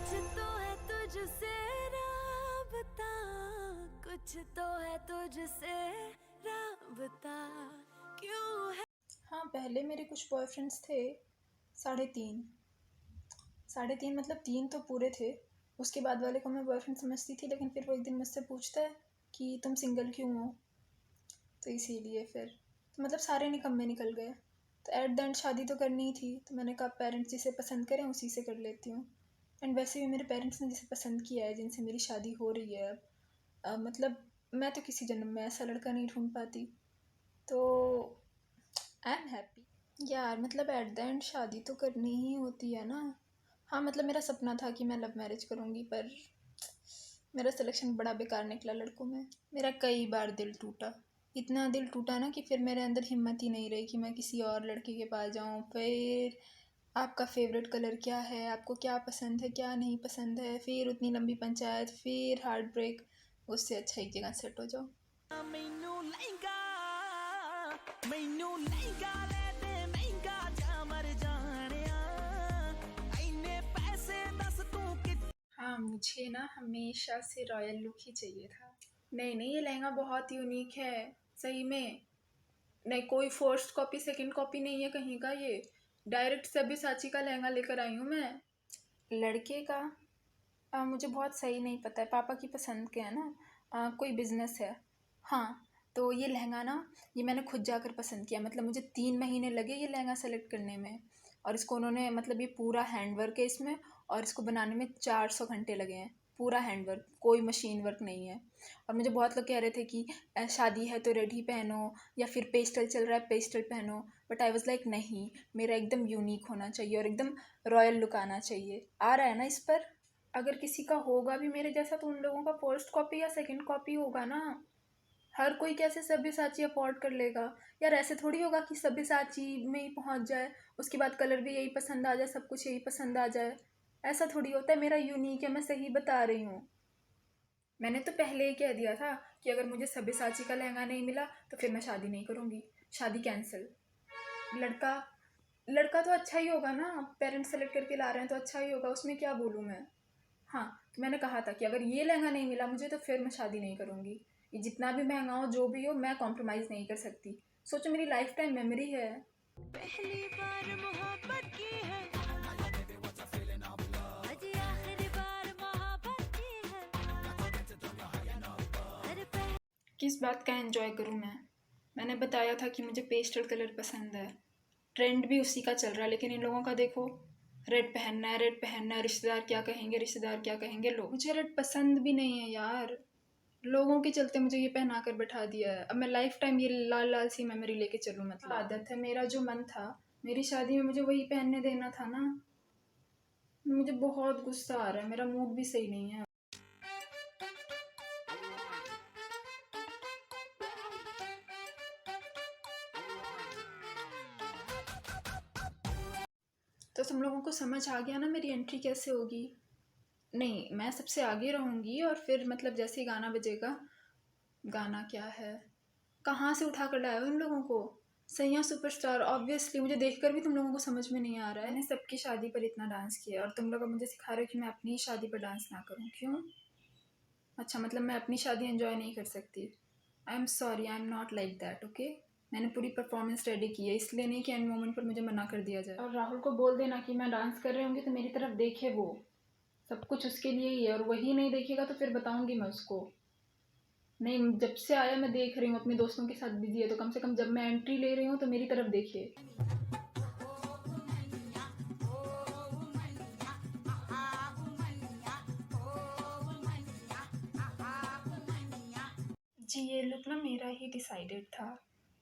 कुछ तो है तुझसे राबता, कुछ तो है तुझसे राबता, क्यों है। हाँ, पहले मेरे कुछ बॉयफ्रेंड्स थे। 3.5 3.5 मतलब 3 तो पूरे थे। उसके बाद वाले को मैं बॉयफ्रेंड समझती थी, लेकिन फिर वो एक दिन मुझसे पूछता है कि तुम सिंगल क्यों हो, तो इसीलिए फिर तो मतलब सारे निकम्मे निकल गए। तो एट द एंड शादी तो करनी ही थी, तो मैंने कहा पेरेंट्स जिसे पसंद करें उसी से कर लेती हूँ। एंड वैसे भी मेरे पेरेंट्स ने जिसे पसंद किया है, जिनसे मेरी शादी हो रही है अब, मतलब मैं तो किसी जन्म में ऐसा लड़का नहीं ढूंढ पाती, तो आई एम हैप्पी यार। मतलब एट द एंड शादी तो करनी ही होती है ना। हाँ, मतलब मेरा सपना था कि मैं लव मैरिज करूँगी, पर मेरा सिलेक्शन बड़ा बेकार निकला लड़कों में। मेरा कई बार दिल टूटा, इतना दिल टूटा ना कि फिर मेरे अंदर हिम्मत ही नहीं रही कि मैं किसी और लड़के के पास जाऊँ। फिर आपका फेवरेट कलर क्या है, आपको क्या पसंद है क्या नहीं पसंद है, फिर उतनी लंबी पंचायत, फिर हार्ट ब्रेक। उससे अच्छा एक जगह सेट हो जाओ। मैनू लहंगा, मैनू लहंगा ले दे महंगा जा मर जानिया, इन्ने पैसे दस तू कि। हाँ, मुझे ना हमेशा से रॉयल लुक ही चाहिए था। नहीं नहीं, ये लहंगा बहुत यूनिक है सही में। नहीं, कोई फर्स्ट कॉपी सेकंड कॉपी नहीं है कहीं का, ये डायरेक्ट सब्यसाची का लहंगा लेकर आई हूँ मैं। लड़के का मुझे बहुत सही नहीं पता है, पापा की पसंद के है ना। कोई बिजनेस है। हाँ, तो ये लहंगा ना, ये मैंने खुद जाकर पसंद किया। मतलब मुझे 3 महीने लगे ये लहंगा सेलेक्ट करने में, और इसको उन्होंने, मतलब ये पूरा हैंड वर्क है इसमें, और इसको बनाने में 400 घंटे लगे हैं। पूरा हैंड वर्क, कोई मशीन वर्क नहीं है। और मुझे बहुत लोग कह रहे थे कि शादी है तो रेड ही पहनो, या फिर पेस्टल चल रहा है पेस्टल पहनो। बट आई वॉज लाइक नहीं, मेरा एकदम यूनिक होना चाहिए और एकदम रॉयल लुक आना चाहिए। आ रहा है ना इस पर। अगर किसी का होगा भी मेरे जैसा तो उन लोगों का फर्स्ट कॉपी या सेकंड कॉपी होगा ना। हर कोई कैसे सब्यसाची अफोर्ड कर लेगा यार। ऐसे थोड़ी होगा कि सब्यसाची में ही पहुंच जाए, उसके बाद कलर भी यही पसंद आ जाए, सब कुछ यही पसंद आ जाए। ऐसा थोड़ी होता है। मेरा यूनिक है, मैं सही बता रही हूँ। मैंने तो पहले ही कह दिया था कि अगर मुझे सब्यसाची का लहंगा नहीं मिला तो फिर मैं शादी नहीं करूँगी, शादी कैंसिल। लड़का लड़का तो अच्छा ही होगा ना, पेरेंट्स सेलेक्ट करके ला रहे हैं तो अच्छा ही होगा, उसमें क्या बोलूँ मैं। हाँ, तो मैंने कहा था कि अगर ये लहंगा नहीं मिला मुझे तो फिर मैं शादी नहीं करूँगी। ये जितना भी महंगा हो जो भी हो, मैं कॉम्प्रोमाइज़ नहीं कर सकती। सोचो, मेरी लाइफ टाइम मेमोरी है। पहली बार मोहब्बत की है, अजी आखिरी बार मोहब्बत की है, अरे किस बात का एंजॉय करूँ मैं। मैंने बताया था कि मुझे पेस्टल कलर पसंद है, ट्रेंड भी उसी का चल रहा है। लेकिन इन लोगों का देखो, रेड पहनना है रेड पहनना है, रिश्तेदार क्या कहेंगे रिश्तेदार क्या कहेंगे। लोग, मुझे रेड पसंद भी नहीं है यार। लोगों के चलते मुझे ये पहना कर बैठा दिया है। अब मैं लाइफ टाइम ये लाल लाल सी मेमोरी लेके चलूँ? मतलब आदत है, मेरा जो मन था मेरी शादी में मुझे वही पहनने देना था ना। मुझे बहुत गुस्सा आ रहा है, मेरा मूड भी सही नहीं है। तो तुम लोगों को समझ आ गया ना मेरी एंट्री कैसे होगी। नहीं, मैं सबसे आगे रहूँगी, और फिर मतलब जैसे ही गाना बजेगा। गाना क्या है, कहाँ से उठा कर लाए हो इन लोगों को। सैया सुपरस्टार, ऑब्वियसली मुझे देखकर भी तुम लोगों को समझ में नहीं आ रहा है। मैंने सबकी शादी पर इतना डांस किया और तुम लोग अब मुझे सिखा रहे हो कि मैं अपनी ही शादी पर डांस ना करूँ, क्यों? अच्छा, मतलब मैं अपनी शादी एंजॉय नहीं कर सकती। I am sorry, I am not like that, okay. मैंने पूरी परफॉर्मेंस रेडी की है, इसलिए नहीं कि एंड मोमेंट पर मुझे मना कर दिया जाए। और राहुल को बोल देना कि मैं डांस कर रही होंगी तो मेरी तरफ देखे वो। सब कुछ उसके लिए ही है, और वही नहीं देखेगा तो फिर बताऊंगी मैं उसको। नहीं, जब से आया मैं देख रही हूँ अपने दोस्तों के साथ बिजी है, तो कम से कम जब मैं एंट्री ले रही हूँ तो मेरी तरफ देखिए। जी, ये लुक ना मेरा ही डिसाइडेड था।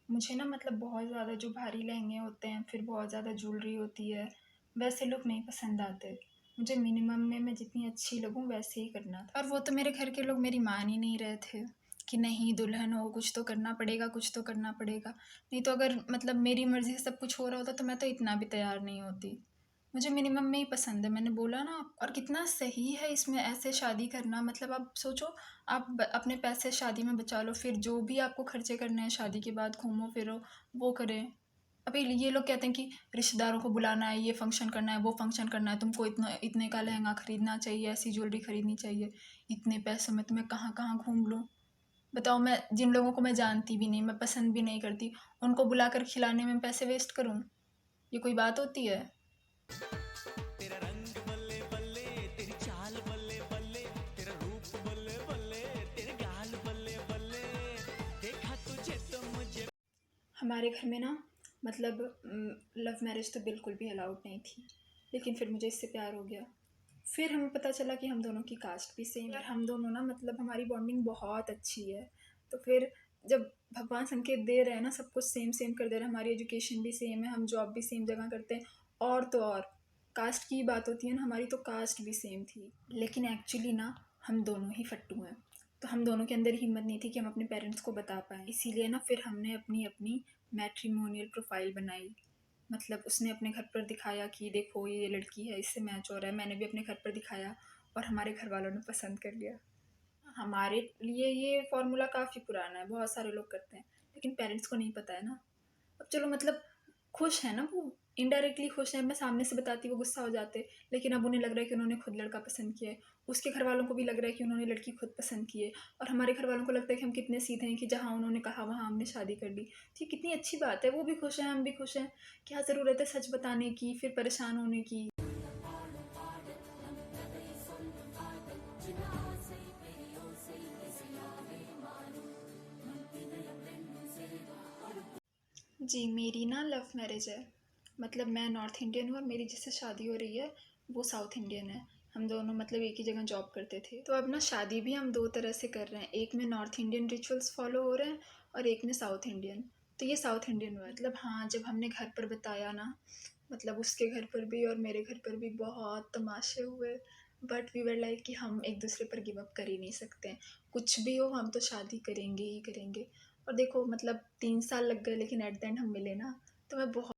मुझे ना, मतलब बहुत ज़्यादा जो भारी लहंगे होते हैं, फिर बहुत ज़्यादा ज्वेलरी होती है, वैसे लुक नहीं पसंद आते। मुझे मिनिमम में मैं जितनी अच्छी लगूं वैसे ही करना था। और वो तो मेरे घर के लोग मेरी मान ही नहीं रहे थे कि नहीं दुल्हन हो, कुछ तो करना पड़ेगा, कुछ तो करना पड़ेगा। नहीं तो अगर मतलब मेरी मर्ज़ी से सब कुछ हो रहा होता तो मैं तो इतना भी तैयार नहीं होती। मुझे मिनिमम में ही पसंद है, मैंने बोला ना। और कितना सही है इसमें ऐसे शादी करना। मतलब आप सोचो, आप अपने पैसे शादी में बचा लो, फिर जो भी आपको खर्चे करने हैं शादी के बाद, घूमो फिरो, वो करें। अभी ये लोग कहते हैं कि रिश्तेदारों को बुलाना है, ये फंक्शन करना है, वो फंक्शन करना है, तुमको इतने का लहंगा खरीदना चाहिए, ऐसी ज्वेलरी खरीदनी चाहिए, इतने पैसों में तुम्हें कहाँ कहाँ घूम लूँ। बताओ, मैं जिन लोगों को मैं जानती भी नहीं, मैं पसंद भी नहीं करती, उनको बुलाकर खिलाने में पैसे वेस्ट करूँ? ये कोई बात होती है? तेरा रंग बल्ले बल्ले, तेरी चाल बल्ले बल्ले, तेरा रूप बल्ले बल्ले, तेरे गाल बल्ले बल्ले, देखा तुझे तो मुझे। हमारे घर में ना मतलब लव मैरिज तो बिल्कुल भी अलाउड नहीं थी, लेकिन फिर मुझे इससे प्यार हो गया। फिर हमें पता चला कि हम दोनों की कास्ट भी सेम है, और हम दोनों ना मतलब हमारी बॉन्डिंग बहुत अच्छी है। तो फिर जब भगवान संकेत दे रहे हैं ना, सब कुछ सेम सेम कर दे रहे हैं, हमारी एजुकेशन भी सेम है, हम जॉब भी सेम जगह करते हैं, और तो और कास्ट की बात होती है ना, हमारी तो कास्ट भी सेम थी, लेकिन एक्चुअली ना हम दोनों ही फट्टू हैं। तो हम दोनों के अंदर हिम्मत नहीं थी कि हम अपने पेरेंट्स को बता पाएँ, इसीलिए ना फिर हमने अपनी अपनी मैट्रिमोनियल प्रोफाइल बनाई। मतलब उसने अपने घर पर दिखाया कि देखो ये लड़की है, इससे मैच हो रहा है, मैंने भी अपने घर पर दिखाया, और हमारे घर वालों ने पसंद कर लिया। हमारे लिए ये फॉर्मूला काफ़ी पुराना है, बहुत सारे लोग करते हैं, लेकिन पेरेंट्स को नहीं पता है ना। अब चलो मतलब खुश है ना वो, इनडायरेक्टली खुश है, मैं सामने से बताती वो गुस्सा हो जाते, लेकिन अब उन्हें लग रहा है कि उन्होंने खुद लड़का पसंद किया है, उसके घर वालों को भी लग रहा है कि उन्होंने लड़की खुद पसंद की है, और हमारे घर वालों को लगता है कि हम कितने सीधे हैं कि जहाँ उन्होंने कहा वहाँ हमने शादी कर ली। तो ये कितनी अच्छी बात है, वो भी खुश हैं, हम भी खुश हैं, क्या ज़रूरत है सच बताने की, फिर परेशान होने की। जी, मेरी ना लव मैरिज है। मतलब मैं नॉर्थ इंडियन हूँ और मेरी जिससे शादी हो रही है वो साउथ इंडियन है। हम दोनों मतलब एक ही जगह जॉब करते थे। तो अब ना शादी भी हम दो तरह से कर रहे हैं, एक में नॉर्थ इंडियन रिचुअल्स फॉलो हो रहे हैं और एक में साउथ इंडियन। तो ये साउथ इंडियन हुआ। मतलब हाँ, जब हमने घर पर बताया ना, मतलब उसके घर पर भी और मेरे घर पर भी बहुत तमाशे हुए, बट वी वर लाइक कि हम एक दूसरे पर गिव अप कर ही नहीं सकते हैं। कुछ भी हो हम तो शादी करेंगे ही करेंगे। और देखो मतलब 3 साल लग गए, लेकिन एट द एंड हम मिले ना, तो मैं बहुत